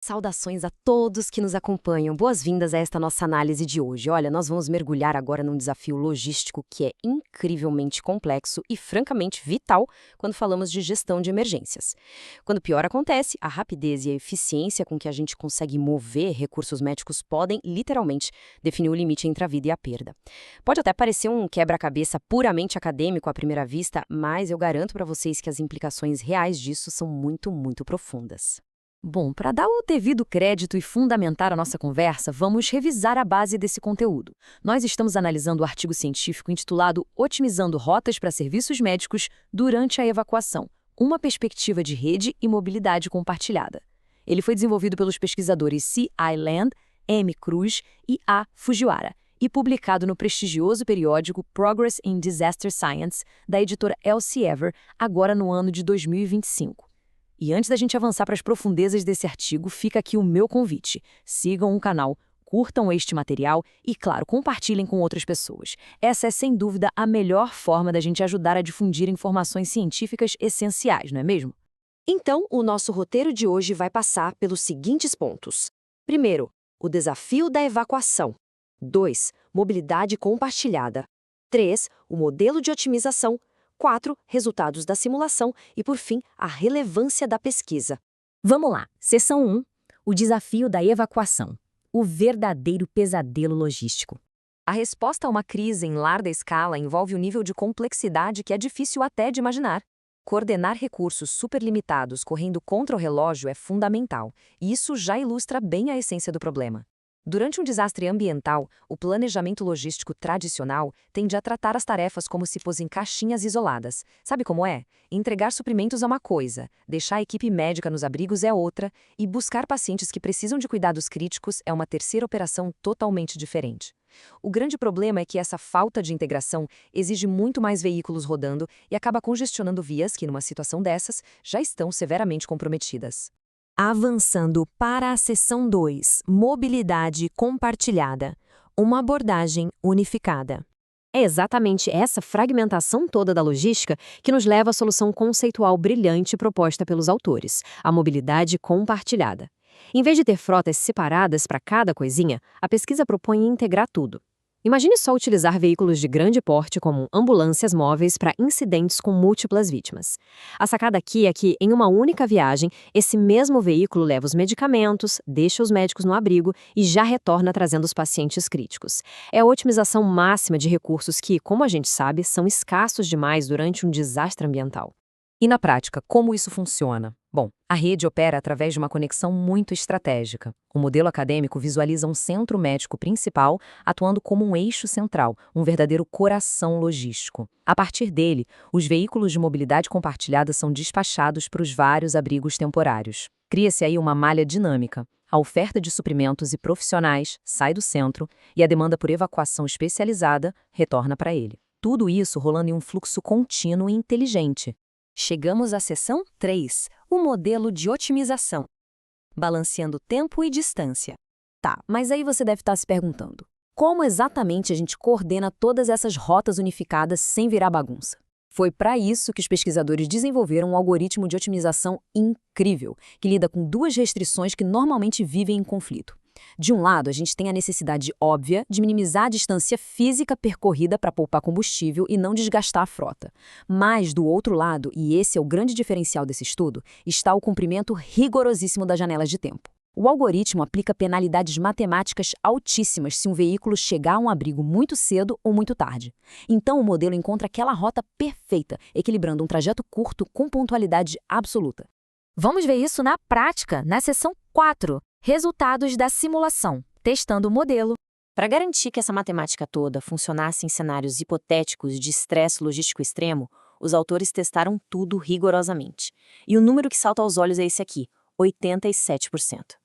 Saudações a todos que nos acompanham. Boas-vindas a esta nossa análise de hoje. Olha, nós vamos mergulhar agora num desafio logístico que é incrivelmente complexo e francamente vital quando falamos de gestão de emergências. Quando o pior acontece, a rapidez e a eficiência com que a gente consegue mover recursos médicos podem, literalmente, definir o limite entre a vida e a perda. Pode até parecer um quebra-cabeça puramente acadêmico à primeira vista, mas eu garanto para vocês que as implicações reais disso são muito, muito profundas. Bom, para dar o devido crédito e fundamentar a nossa conversa, vamos revisar a base desse conteúdo. Nós estamos analisando o artigo científico intitulado Otimizando Rotas para Serviços Médicos durante a Evacuação, uma perspectiva de rede e mobilidade compartilhada. Ele foi desenvolvido pelos pesquisadores C.I. Land, M. Cruz e A. Fujiwara e publicado no prestigioso periódico Progress in Disaster Science, da editora Elsevier, agora no ano de 2025. E antes da gente avançar para as profundezas desse artigo, fica aqui o meu convite. Sigam o canal, curtam este material e, claro, compartilhem com outras pessoas. Essa é, sem dúvida, a melhor forma da gente ajudar a difundir informações científicas essenciais, não é mesmo? Então, o nosso roteiro de hoje vai passar pelos seguintes pontos. Primeiro, o desafio da evacuação. 2. Mobilidade compartilhada. 3. O modelo de otimização. 4. Resultados da simulação e, por fim, a relevância da pesquisa. Vamos lá. Seção 1. O desafio da evacuação. O verdadeiro pesadelo logístico. A resposta a uma crise em larga escala envolve um nível de complexidade que é difícil até de imaginar. Coordenar recursos superlimitados correndo contra o relógio é fundamental, e isso já ilustra bem a essência do problema. Durante um desastre ambiental, o planejamento logístico tradicional tende a tratar as tarefas como se fossem caixinhas isoladas. Sabe como é? Entregar suprimentos é uma coisa, deixar a equipe médica nos abrigos é outra, e buscar pacientes que precisam de cuidados críticos é uma terceira operação totalmente diferente. O grande problema é que essa falta de integração exige muito mais veículos rodando e acaba congestionando vias que, numa situação dessas, já estão severamente comprometidas. Avançando para a seção 2, mobilidade compartilhada, uma abordagem unificada. É exatamente essa fragmentação toda da logística que nos leva à solução conceitual brilhante proposta pelos autores, a mobilidade compartilhada. Em vez de ter frotas separadas para cada coisinha, a pesquisa propõe integrar tudo. Imagine só utilizar veículos de grande porte como ambulâncias móveis para incidentes com múltiplas vítimas. A sacada aqui é que, em uma única viagem, esse mesmo veículo leva os medicamentos, deixa os médicos no abrigo e já retorna trazendo os pacientes críticos. É a otimização máxima de recursos que, como a gente sabe, são escassos demais durante um desastre ambiental. E na prática, como isso funciona? Bom, a rede opera através de uma conexão muito estratégica. O modelo acadêmico visualiza um centro médico principal atuando como um eixo central, um verdadeiro coração logístico. A partir dele, os veículos de mobilidade compartilhada são despachados para os vários abrigos temporários. Cria-se aí uma malha dinâmica. A oferta de suprimentos e profissionais sai do centro e a demanda por evacuação especializada retorna para ele. Tudo isso rolando em um fluxo contínuo e inteligente. Chegamos à seção 3, o modelo de otimização. Balanceando tempo e distância. Tá, mas aí você deve estar se perguntando, como exatamente a gente coordena todas essas rotas unificadas sem virar bagunça? Foi para isso que os pesquisadores desenvolveram um algoritmo de otimização incrível, que lida com duas restrições que normalmente vivem em conflito. De um lado, a gente tem a necessidade óbvia de minimizar a distância física percorrida para poupar combustível e não desgastar a frota. Mas, do outro lado, e esse é o grande diferencial desse estudo, está o cumprimento rigorosíssimo das janelas de tempo. O algoritmo aplica penalidades matemáticas altíssimas se um veículo chegar a um abrigo muito cedo ou muito tarde. Então, o modelo encontra aquela rota perfeita, equilibrando um trajeto curto com pontualidade absoluta. Vamos ver isso na prática, na seção 4. Resultados da simulação, testando o modelo. Para garantir que essa matemática toda funcionasse em cenários hipotéticos de estresse logístico extremo, os autores testaram tudo rigorosamente. E o número que salta aos olhos é esse aqui, 87%.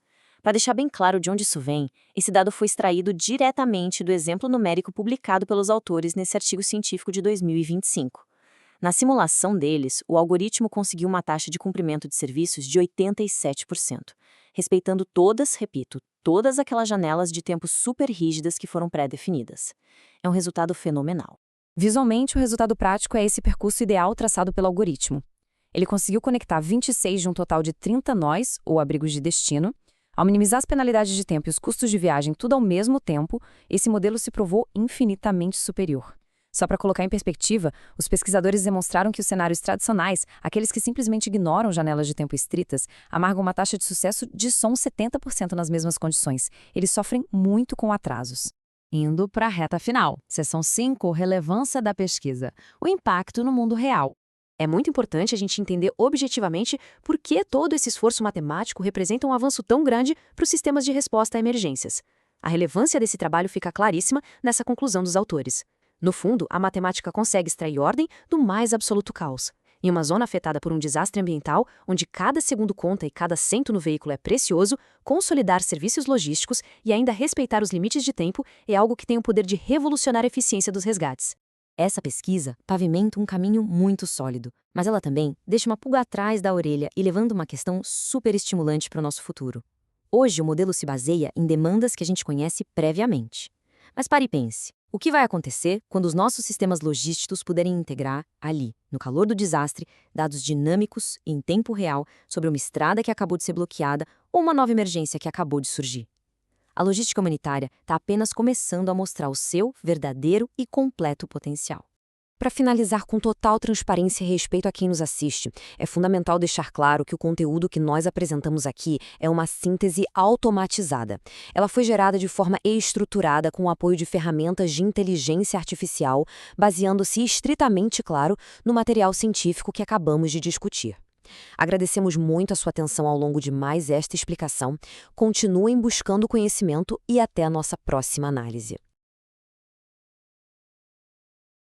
Para deixar bem claro de onde isso vem, esse dado foi extraído diretamente do exemplo numérico publicado pelos autores nesse artigo científico de 2025. Na simulação deles, o algoritmo conseguiu uma taxa de cumprimento de serviços de 87%, respeitando todas aquelas janelas de tempo super rígidas que foram pré-definidas. É um resultado fenomenal. Visualmente, o resultado prático é esse percurso ideal traçado pelo algoritmo. Ele conseguiu conectar 26 de um total de 30 nós, ou abrigos de destino, Ao minimizar as penalidades de tempo e os custos de viagem tudo ao mesmo tempo, esse modelo se provou infinitamente superior. Só para colocar em perspectiva, os pesquisadores demonstraram que os cenários tradicionais, aqueles que simplesmente ignoram janelas de tempo estritas, amargam uma taxa de sucesso de só uns 70% nas mesmas condições. Eles sofrem muito com atrasos. Indo para a reta final. Seção 5, relevância da pesquisa. O impacto no mundo real. É muito importante a gente entender objetivamente por que todo esse esforço matemático representa um avanço tão grande para os sistemas de resposta a emergências. A relevância desse trabalho fica claríssima nessa conclusão dos autores. No fundo, a matemática consegue extrair ordem do mais absoluto caos. Em uma zona afetada por um desastre ambiental, onde cada segundo conta e cada assento no veículo é precioso, consolidar serviços logísticos e ainda respeitar os limites de tempo é algo que tem o poder de revolucionar a eficiência dos resgates. Essa pesquisa pavimenta um caminho muito sólido, mas ela também deixa uma pulga atrás da orelha e levanta uma questão super estimulante para o nosso futuro. Hoje, o modelo se baseia em demandas que a gente conhece previamente. Mas pare e pense. O que vai acontecer quando os nossos sistemas logísticos puderem integrar, ali, no calor do desastre, dados dinâmicos e em tempo real sobre uma estrada que acabou de ser bloqueada ou uma nova emergência que acabou de surgir? A logística humanitária está apenas começando a mostrar o seu verdadeiro e completo potencial. Para finalizar com total transparência e respeito a quem nos assiste, é fundamental deixar claro que o conteúdo que nós apresentamos aqui é uma síntese automatizada. Ela foi gerada de forma estruturada com o apoio de ferramentas de inteligência artificial, baseando-se estritamente, claro, no material científico que acabamos de discutir. Agradecemos muito a sua atenção ao longo de mais esta explicação. Continuem buscando conhecimento e até a nossa próxima análise.